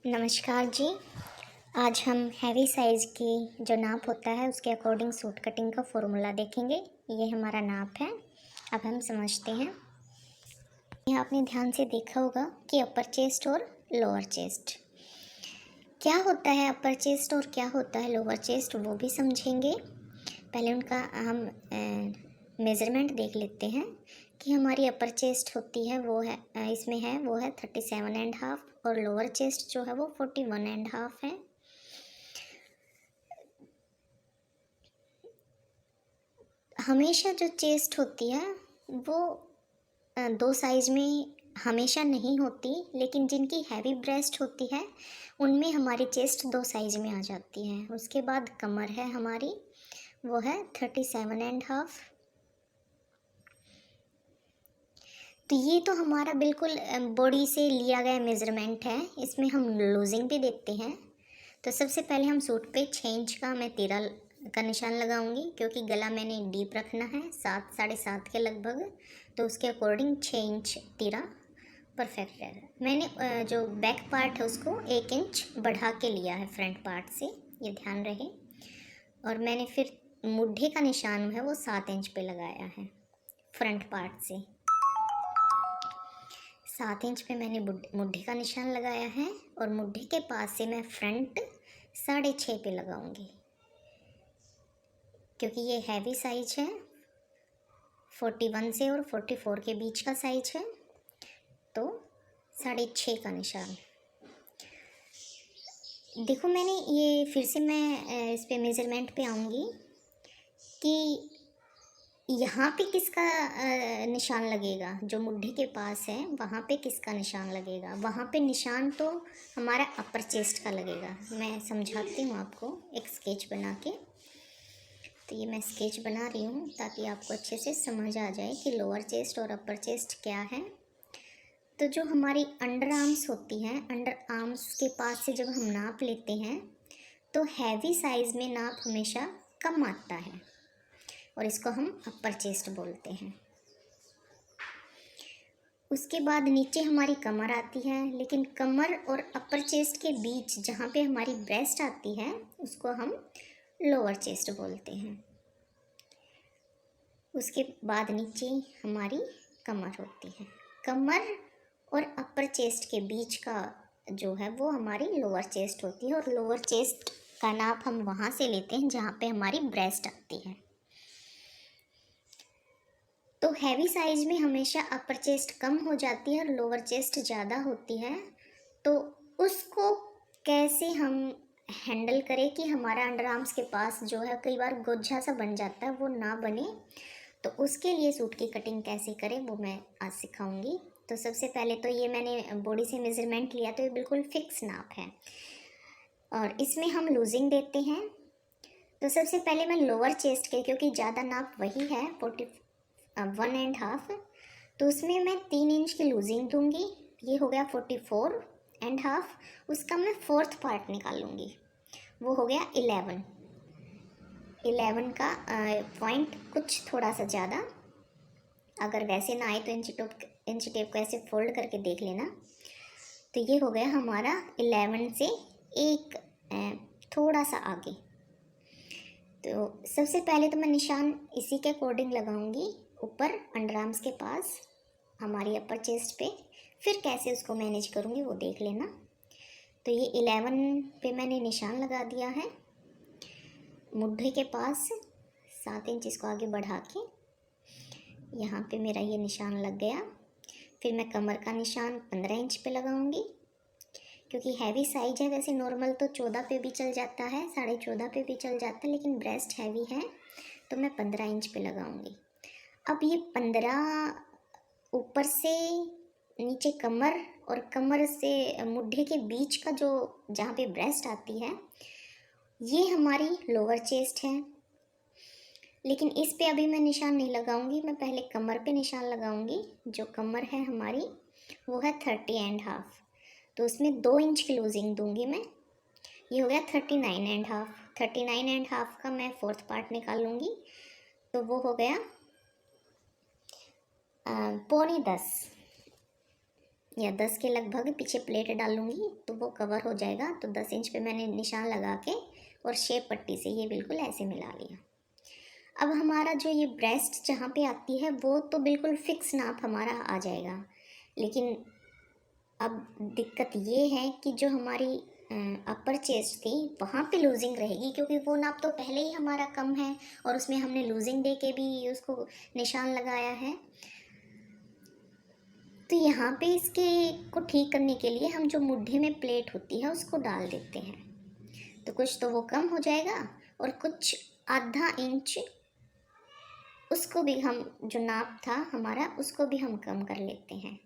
नमस्कार जी। आज हम हैवी साइज़ की जो नाप होता है उसके अकॉर्डिंग सूट कटिंग का फॉर्मूला देखेंगे। ये हमारा नाप है। अब हम समझते हैं। यहाँ आपने ध्यान से देखा होगा कि अपर चेस्ट और लोअर चेस्ट क्या होता है, अपर चेस्ट और क्या होता है लोअर चेस्ट, वो भी समझेंगे। पहले उनका हम मेज़रमेंट देख लेते हैं कि हमारी अपर चेस्ट होती है वो है इसमें है वो है 37.5 और लोअर चेस्ट जो है वो 41.5 है। हमेशा जो चेस्ट होती है वो दो साइज़ में हमेशा नहीं होती, लेकिन जिनकी हैवी ब्रेस्ट होती है उनमें हमारी चेस्ट दो साइज़ में आ जाती है। उसके बाद कमर है हमारी, वो है 37.5। तो ये तो हमारा बिल्कुल बॉडी से लिया गया मेज़रमेंट है। इसमें हम लूजिंग भी देखते हैं। तो सबसे पहले हम सूट पे 6 इंच का मैं तीरा का निशान लगाऊंगी, क्योंकि गला मैंने डीप रखना है 7 साढ़े 7 के लगभग। तो उसके अकॉर्डिंग 6 इंच तीरा परफेक्ट रहेगा। मैंने जो बैक पार्ट है उसको 1 इंच बढ़ा के लिया है फ्रंट पार्ट से, ये ध्यान रहे। और मैंने फिर मुड्ढे का निशान है वो 7 इंच पे लगाया है फ्रंट पार्ट से। 7 इंच पे मैंने मुड्ढे का निशान लगाया है और मुड्ढे के पास से मैं फ्रंट 6.5 पे लगाऊंगी, क्योंकि ये हैवी साइज है। 41 से और 44 के बीच का साइज है, तो 6.5 का निशान। देखो मैंने ये फिर से मैं इस पे मेज़रमेंट पे आऊँगी कि यहाँ पे किसका निशान लगेगा। जो मुड्ढे के पास है वहाँ पे किसका निशान लगेगा। वहाँ पे निशान तो हमारा अपर चेस्ट का लगेगा। मैं समझाती हूँ आपको एक स्केच बना के। तो ये मैं स्केच बना रही हूँ ताकि आपको अच्छे से समझ आ जाए कि लोअर चेस्ट और अपर चेस्ट क्या है। तो जो हमारी अंडर आर्म्स होती हैं, अंडर आर्म्स के पास से जब हम नाप लेते हैं तो हैवी साइज़ में नाप हमेशा कम आता है और इसको हम अपर चेस्ट बोलते हैं। उसके बाद नीचे हमारी कमर आती है, लेकिन कमर और अपर चेस्ट के बीच जहाँ पे हमारी ब्रेस्ट आती है उसको हम लोअर चेस्ट बोलते हैं। उसके बाद नीचे हमारी कमर होती है। कमर और अपर चेस्ट के बीच का जो है वो हमारी लोअर चेस्ट होती है, और लोअर चेस्ट का नाप हम वहाँ से लेते हैं जहाँ पे हमारी ब्रेस्ट आती है। तो हैवी साइज में हमेशा अपर चेस्ट कम हो जाती है और लोअर चेस्ट ज़्यादा होती है। तो उसको कैसे हम हैंडल करें कि हमारा अंडर आर्म्स के पास जो है कई बार गोझा सा बन जाता है, वो ना बने। तो उसके लिए सूट की कटिंग कैसे करें वो मैं आज सिखाऊंगी। तो सबसे पहले तो ये मैंने बॉडी से मेज़रमेंट लिया, तो ये बिल्कुल फिक्स नाप है और इसमें हम लूजिंग देते हैं। तो सबसे पहले मैं लोअर चेस्ट के, क्योंकि ज़्यादा नाप वही है 41.5, तो उसमें मैं 3 इंच की लूजिंग दूंगी। ये हो गया 44.5। उसका मैं फोर्थ पार्ट निकालूंगी, वो हो गया 11 का पॉइंट कुछ थोड़ा सा ज़्यादा। अगर वैसे ना आए तो इंच टेप को ऐसे फोल्ड करके देख लेना। तो ये हो गया हमारा 11 से एक थोड़ा सा आगे। तो सबसे पहले तो मैं निशान इसी के अकॉर्डिंग लगाऊंगी ऊपर अंडर आर्म्स के पास हमारी अपर चेस्ट पे। फिर कैसे उसको मैनेज करूंगी वो देख लेना। तो ये 11 पे मैंने निशान लगा दिया है मुड्ढे के पास। 7 इंच इसको आगे बढ़ा के यहाँ पे मेरा ये निशान लग गया। फिर मैं कमर का निशान 15 इंच पे लगाऊंगी, क्योंकि हैवी साइज है। वैसे नॉर्मल तो 14 पे भी चल जाता है, 14.5 पे भी चल जाता है, लेकिन ब्रेस्ट हैवी है तो मैं 15 इंच पे लगाऊंगी। अब ये 15 ऊपर से नीचे कमर और कमर से मुड्ढे के बीच का जो जहाँ पे ब्रेस्ट आती है ये हमारी लोअर चेस्ट है। लेकिन इस पे अभी मैं निशान नहीं लगाऊंगी, मैं पहले कमर पे निशान लगाऊंगी। जो कमर है हमारी वो है 30.5, तो उसमें 2 इंच की लूजिंग दूंगी मैं। ये हो गया 39.5। 39.5 का मैं फोर्थ पार्ट निकालूंगी, तो वो हो गया 9.25। या 10 के लगभग पीछे प्लेट डालूँगी तो वो कवर हो जाएगा। तो 10 इंच पे मैंने निशान लगा के और शेप पट्टी से ये बिल्कुल ऐसे मिला लिया। अब हमारा जो ये ब्रेस्ट जहाँ पे आती है वो तो बिल्कुल फिक्स नाप हमारा आ जाएगा, लेकिन अब दिक्कत ये है कि जो हमारी अपर चेस्ट थी वहाँ पे लूजिंग रहेगी, क्योंकि वो नाप तो पहले ही हमारा कम है और उसमें हमने लूजिंग दे के भी उसको निशान लगाया है। तो यहाँ पे इसके को ठीक करने के लिए हम जो मुट्ठी में प्लेट होती है उसको डाल देते हैं, तो कुछ तो वो कम हो जाएगा और कुछ आधा इंच उसको भी हम जो नाप था हमारा उसको भी हम कम कर लेते हैं।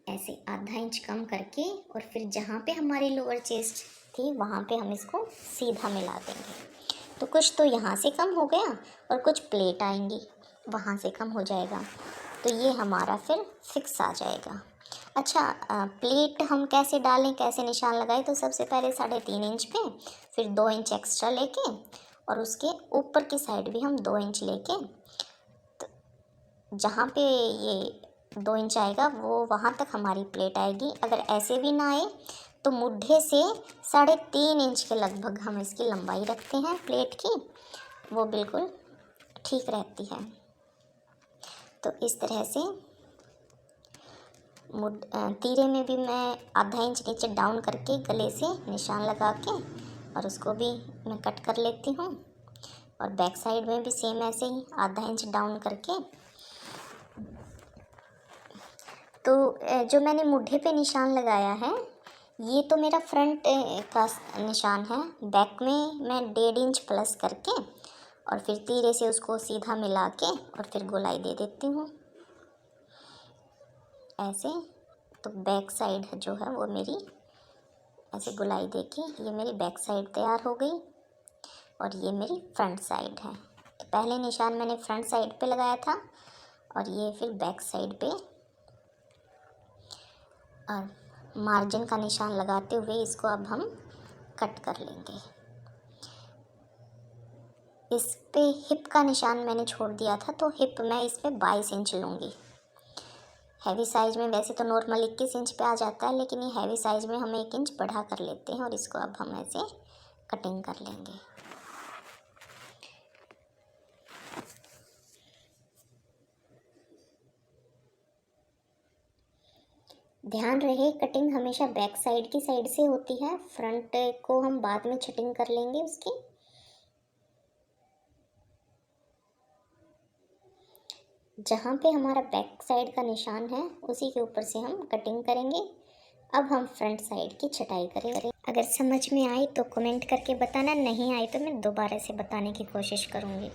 ऐसे आधा इंच कम करके और फिर जहाँ पे हमारी लोअर चेस्ट थी वहाँ पे हम इसको सीधा मिला देंगे। तो कुछ तो यहाँ से कम हो गया और कुछ प्लेट आएंगी वहाँ से कम हो जाएगा, तो ये हमारा फिर फिक्स आ जाएगा। अच्छा, प्लेट हम कैसे डालें, कैसे निशान लगाएं? तो सबसे पहले 3.5 इंच पे फिर 2 इंच एक्स्ट्रा लेके और उसके ऊपर की साइड भी हम 2 इंच लेके, तो जहाँ पे ये 2 इंच आएगा वो वहाँ तक हमारी प्लेट आएगी। अगर ऐसे भी ना आए तो मुड्ढे से 3.5 इंच के लगभग हम इसकी लंबाई रखते हैं प्लेट की, वो बिल्कुल ठीक रहती है। तो इस तरह से तीरे में भी मैं आधा इंच नीचे डाउन करके गले से निशान लगा के और उसको भी मैं कट कर लेती हूँ, और बैक साइड में भी सेम ऐसे ही आधा इंच डाउन करके। तो जो मैंने मुड्ढे पे निशान लगाया है ये तो मेरा फ्रंट का निशान है। बैक में मैं 1.5 इंच प्लस करके और फिर तीरे से उसको सीधा मिला के और फिर गोलाई दे देती हूँ ऐसे। तो बैक साइड जो है वो मेरी ऐसे गोलाई देके ये मेरी बैक साइड तैयार हो गई और ये मेरी फ्रंट साइड है। तो पहले निशान मैंने फ्रंट साइड पे लगाया था और ये फिर बैक साइड पे, और मार्जिन का निशान लगाते हुए इसको अब हम कट कर लेंगे। इस पे हिप का निशान मैंने छोड़ दिया था, तो हिप मैं इस पे 22 इंच लूँगी। हैवी साइज़ में वैसे तो नॉर्मल 21 इंच पे आ जाता है, लेकिन ये हैवी साइज़ में हम 1 इंच बढ़ा कर लेते हैं और इसको अब हम ऐसे कटिंग कर लेंगे। ध्यान रहे कटिंग हमेशा बैक साइड की साइड से होती है, फ्रंट को हम बाद में छटिंग कर लेंगे उसकी। जहाँ पे हमारा बैक साइड का निशान है उसी के ऊपर से हम कटिंग करेंगे। अब हम फ्रंट साइड की छटाई करेंगे। अगर समझ में आई तो कमेंट करके बताना, नहीं आई तो मैं दोबारा से बताने की कोशिश करूँगी।